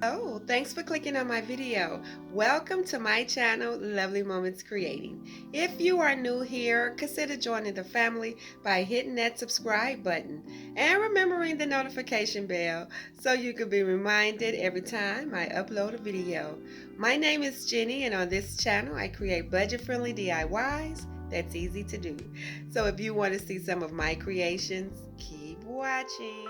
Oh, thanks for clicking on my video. Welcome to my channel, Lovely Moments Creating. If you are new here, consider joining the family by hitting that subscribe button and remembering the notification bell so you can be reminded every time I upload a video. My name is Jenny, and on this channel I create budget-friendly DIYs that's easy to do. So if you want to see some of my creations, keep watching.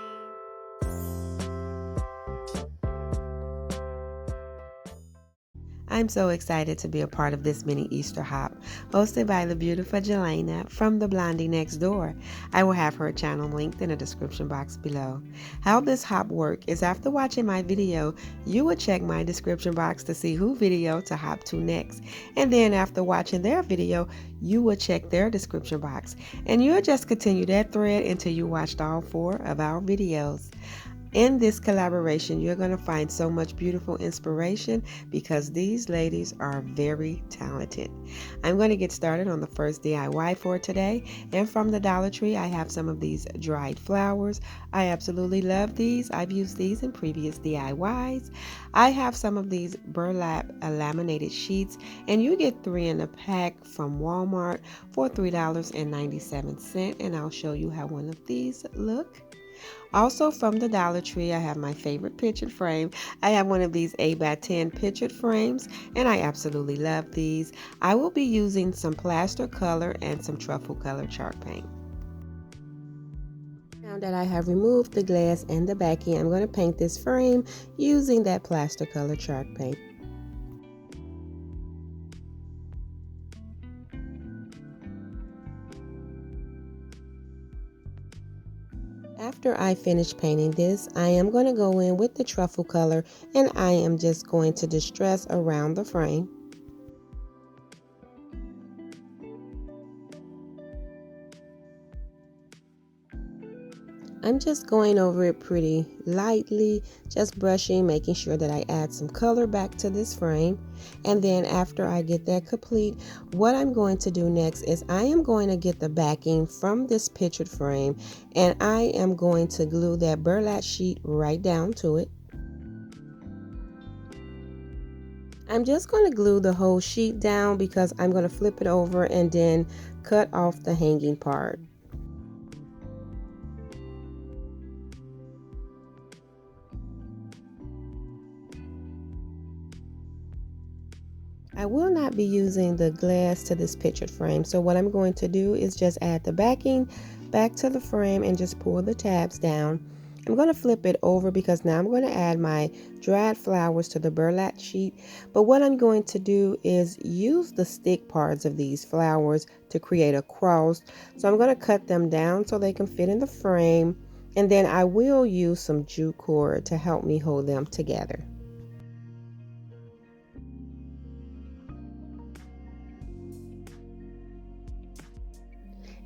I'm so excited to be a part of this mini Easter hop, hosted by the beautiful Jelena from the Blondie Next Door. I will have her channel linked in the description box below. How this hop works is after watching my video, you will check my description box to see who video to hop to next. And then after watching their video, you will check their description box. And you'll just continue that thread until you watched all 4 of our videos. In this collaboration, you're going to find so much beautiful inspiration because these ladies are very talented. I'm going to get started on the first DIY for today. And from the Dollar Tree, I have some of these dried flowers. I absolutely love these. I've used these in previous DIYs. I have some of these burlap laminated sheets, and you get 3 in a pack from Walmart for $3.97. And I'll show you how one of these look. Also from the Dollar Tree, I have my favorite picture frame. I have one of these 8x10 picture frames, and I absolutely love these. I will be using some plaster color and some truffle color chalk paint. Now that I have removed the glass and the backing, I'm going to paint this frame using that plaster color chalk paint. After I finish painting this, I am going to go in with the truffle color, and I am just going to distress around the frame. I'm just going over it pretty lightly, just brushing, making sure that I add some color back to this frame. And then after I get that complete, what I'm going to do next is I am going to get the backing from this pictured frame, and I am going to glue that burlap sheet right down to it. I'm just going to glue the whole sheet down because I'm going to flip it over and then cut off the hanging part. I will not be using the glass to this pictured frame, so what I'm going to do is just add the backing back to the frame and just pull the tabs down. I'm going to flip it over because now I'm going to add my dried flowers to the burlap sheet, but what I'm going to do is use the stick parts of these flowers to create a cross. So I'm going to cut them down so they can fit in the frame, and then I will use some jute cord to help me hold them together.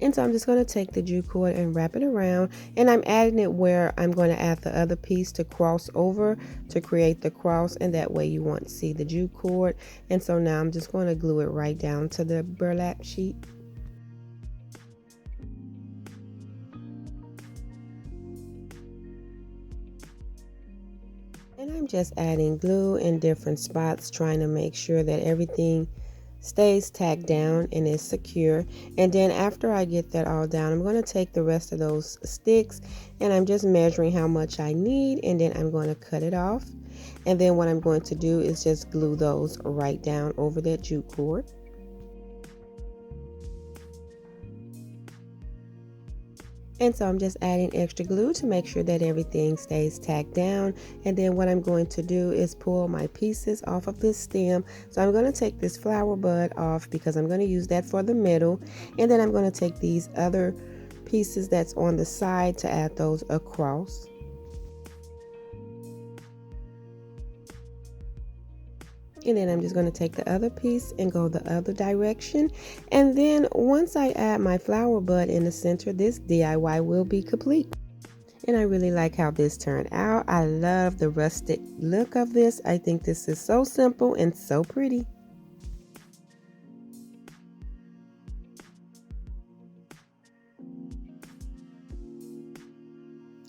And so I'm just going to take the jute cord and wrap it around, and I'm adding it where I'm going to add the other piece to cross over to create the cross, and that way you won't see the jute cord. And so now I'm just going to glue it right down to the burlap sheet. And I'm just adding glue in different spots, trying to make sure that everything stays tacked down and is secure. And then after I get that all down, I'm going to take the rest of those sticks, and I'm just measuring how much I need, and then I'm going to cut it off. And then what I'm going to do is just glue those right down over that jute cord. And so I'm just adding extra glue to make sure that everything stays tacked down. And then what I'm going to do is pull my pieces off of this stem. So I'm going to take this flower bud off because I'm going to use that for the middle. And then I'm going to take these other pieces that's on the side to add those across. And then I'm just going to take the other piece and go the other direction. And then once I add my flower bud in the center, this DIY will be complete. And I really like how this turned out. I love the rustic look of this. I think this is so simple and so pretty.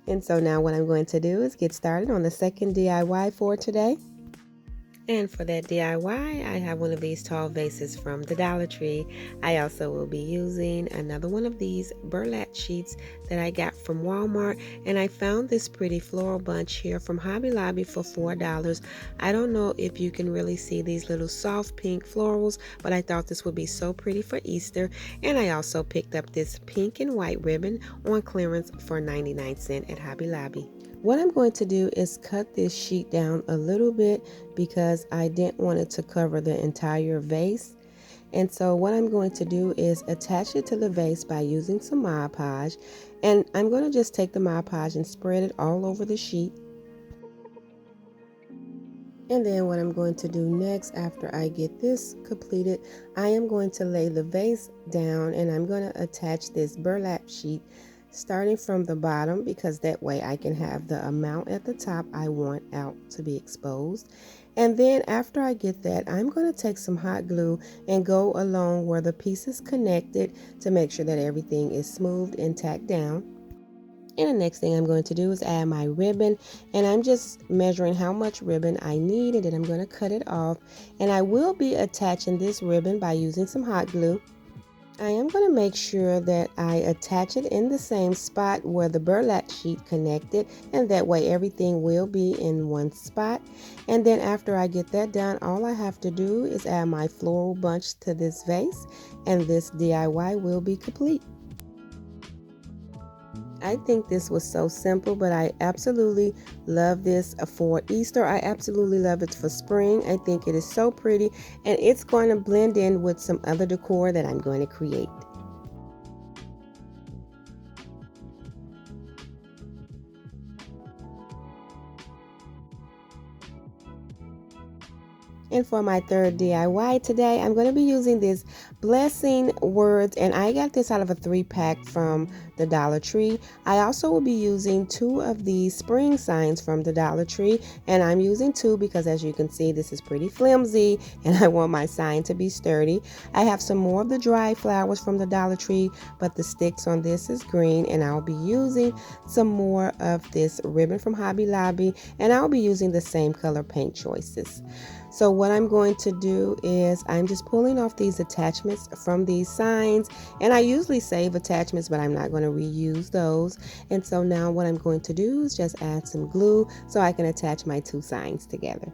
And so now what I'm going to do is get started on the second DIY for today. And for that DIY, I have one of these tall vases from the Dollar Tree. I also will be using another one of these burlap sheets that I got from Walmart. And I found this pretty floral bunch here from Hobby Lobby for $4. I don't know if you can really see these little soft pink florals, but I thought this would be so pretty for Easter. And I also picked up this pink and white ribbon on clearance for 99 cents at Hobby Lobby. What I'm going to do is cut this sheet down a little bit because I didn't want it to cover the entire vase. And so what I'm going to do is attach it to the vase by using some Mod Podge. And I'm going to just take the Mod Podge and spread it all over the sheet. And then what I'm going to do next after I get this completed, I am going to lay the vase down and I'm going to attach this burlap sheet starting from the bottom, because that way I can have the amount at the top I want out to be exposed. And then after I get that, I'm going to take some hot glue and go along where the pieces connected to make sure that everything is smoothed and tacked down. And the next thing I'm going to do is add my ribbon, and I'm just measuring how much ribbon I need, and then I'm going to cut it off. And I will be attaching this ribbon by using some hot glue. I am going to make sure that I attach it in the same spot where the burlap sheet connected, and that way everything will be in one spot. And then after I get that done, all I have to do is add my floral bunch to this vase, and this DIY will be complete. I think this was so simple, but I absolutely love this for Easter. I absolutely love it for spring. I think it is so pretty, and it's going to blend in with some other decor that I'm going to create. And for my third DIY today, I'm going to be using this blessing words, and I got this out of a 3-pack from the Dollar Tree. I also will be using 2 of these spring signs from the Dollar Tree, and I'm using 2 because, as you can see, this is pretty flimsy and I want my sign to be sturdy. I have some more of the dry flowers from the Dollar Tree, but the sticks on this is green, and I'll be using some more of this ribbon from Hobby Lobby, and I'll be using the same color paint choices. So what I'm going to do is I'm just pulling off these attachments from these signs, and I usually save attachments, but I'm not going to reuse those. And so now what I'm going to do is just add some glue so I can attach my 2 signs together.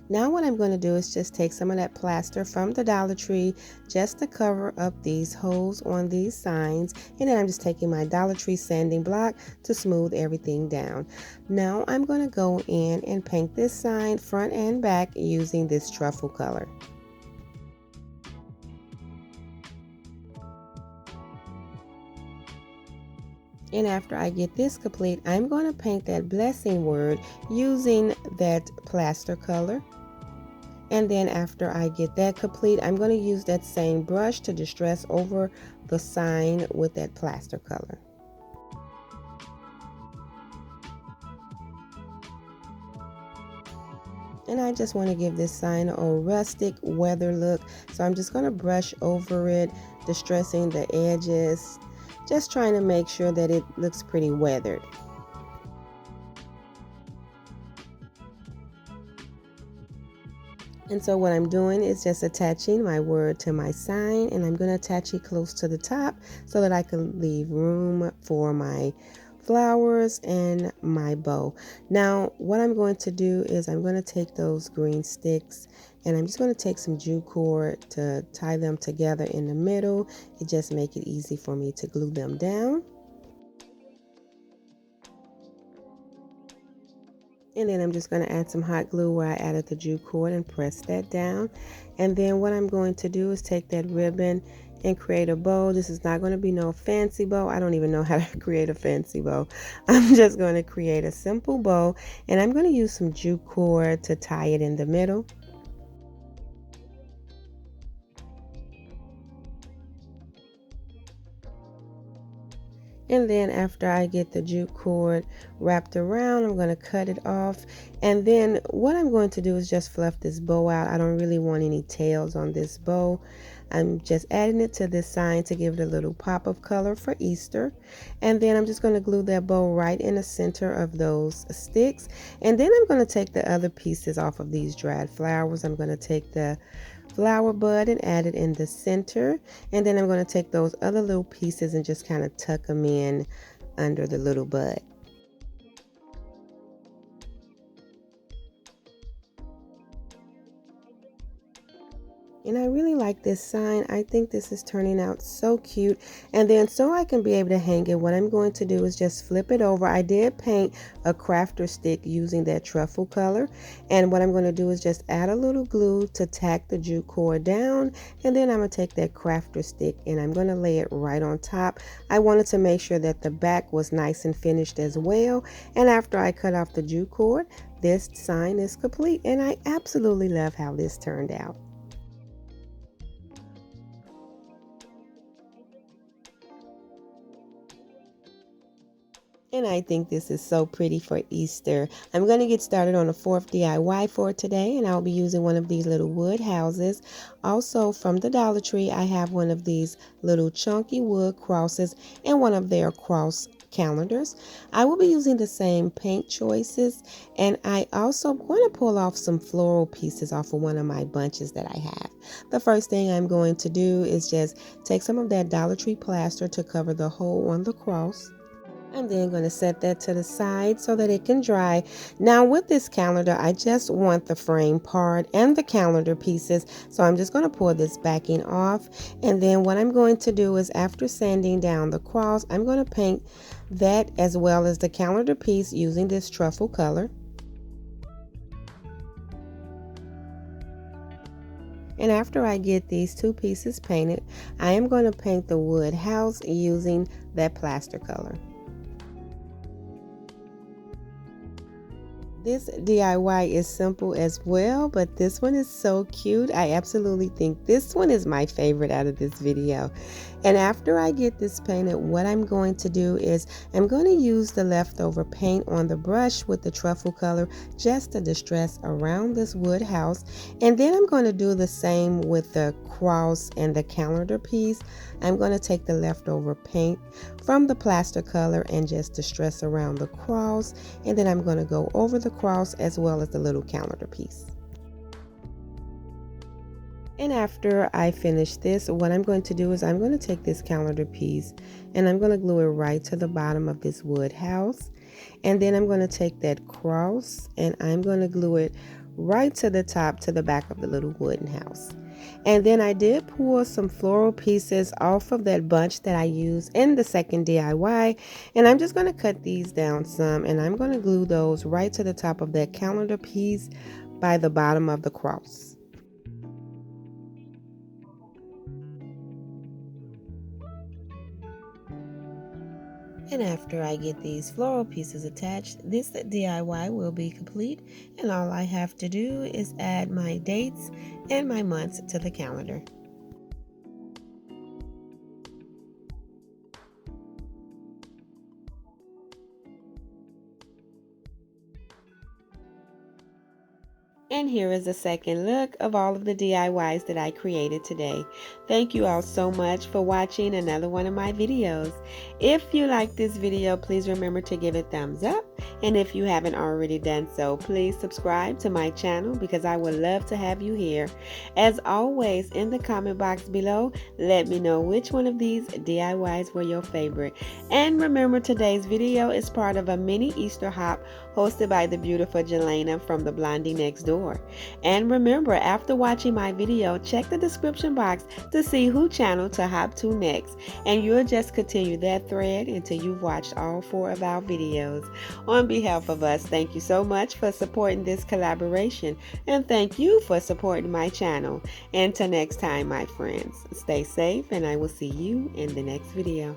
Now what I'm going to do is just take some of that plaster from the Dollar Tree just to cover up these holes on these signs, and then I'm just taking my Dollar Tree sanding block to smooth everything down. Now I'm going to go in and paint this sign front and back using this truffle color. And after I get this complete, I'm going to paint that blessing word using that plaster color. And then after I get that complete, I'm going to use that same brush to distress over the sign with that plaster color. And I just want to give this sign a rustic weather look. So I'm just going to brush over it, distressing the edges, just trying to make sure that it looks pretty weathered. And so what I'm doing is just attaching my word to my sign, and I'm going to attach it close to the top so that I can leave room for my flowers and my bow. Now what I'm going to do is I'm going to take those green sticks, and I'm just going to take some jute cord to tie them together in the middle. It just makes it easy for me to glue them down. And then I'm just going to add some hot glue where I added the jute cord and press that down. And then what I'm going to do is take that ribbon and create a bow. This is not going to be no fancy bow. I don't even know how to create a fancy bow. I'm just going to create a simple bow, and I'm going to use some jute cord to tie it in the middle. And then after I get the jute cord wrapped around, I'm going to cut it off. And then what I'm going to do is just fluff this bow out. I don't really want any tails on this bow. I'm just adding it to this sign to give it a little pop of color for Easter. And then I'm just going to glue that bow right in the center of those sticks. And then I'm going to take the other pieces off of these dried flowers. I'm going to take the flower bud and add it in the center. And then I'm going to take those other little pieces and just kind of tuck them in under the little bud. And I really like this sign. I think this is turning out so cute. And then so I can be able to hang it, what I'm going to do is just flip it over. I did paint a crafter stick using that truffle color. And what I'm going to do is just add a little glue to tack the jute cord down. And then I'm going to take that crafter stick and I'm going to lay it right on top. I wanted to make sure that the back was nice and finished as well. And after I cut off the jute cord, this sign is complete. And I absolutely love how this turned out. And I think this is so pretty for Easter. I'm going to get started on the fourth DIY for today, and I'll be using one of these little wood houses. Also from the Dollar Tree, I have one of these little chunky wood crosses and one of their cross calendars. I will be using the same paint choices, and I also want to pull off some floral pieces off of one of my bunches that I have. The first thing I'm going to do is just take some of that Dollar Tree plaster to cover the hole on the cross. I'm then going to set that to the side so that it can dry. Now with this calendar, I just want the frame part and the calendar pieces. So I'm just going to pour this backing off. And then what I'm going to do is, after sanding down the cross, I'm going to paint that as well as the calendar piece using this truffle color. And after I get these two pieces painted, I am going to paint the wood house using that plaster color. This DIY is simple as well, but this one is so cute. I absolutely think this one is my favorite out of this video. And after I get this painted, what I'm going to do is I'm going to use the leftover paint on the brush with the truffle color just to distress around this wood house. And then I'm going to do the same with the cross and the calendar piece. I'm going to take the leftover paint from the plaster color and just distress around the cross. And then I'm going to go over the cross as well as the little calendar piece. And after I finish this, what I'm going to do is I'm going to take this calendar piece and I'm going to glue it right to the bottom of this wood house. And then I'm going to take that cross and I'm going to glue it right to the top, to the back of the little wooden house. And then I did pull some floral pieces off of that bunch that I used in the second DIY. And I'm just going to cut these down some and I'm going to glue those right to the top of that calendar piece by the bottom of the cross. And after I get these floral pieces attached, this DIY will be complete, and all I have to do is add my dates and my months to the calendar. And here is a second look of all of the DIYs that I created today. Thank you all so much for watching another one of my videos. If you like this video, please remember to give it a thumbs up. And if you haven't already done so, please subscribe to my channel because I would love to have you here. As always, in the comment box below, let me know which one of these DIYs were your favorite. And remember, today's video is part of a mini Easter hop hosted by the beautiful Jelena from the Blondie Next Door. And remember, after watching my video, check the description box to see who channel to hop to next. And you'll just continue that thread until you've watched all 4 of our videos. On behalf of us, thank you so much for supporting this collaboration. And thank you for supporting my channel. Until next time, my friends, stay safe and I will see you in the next video.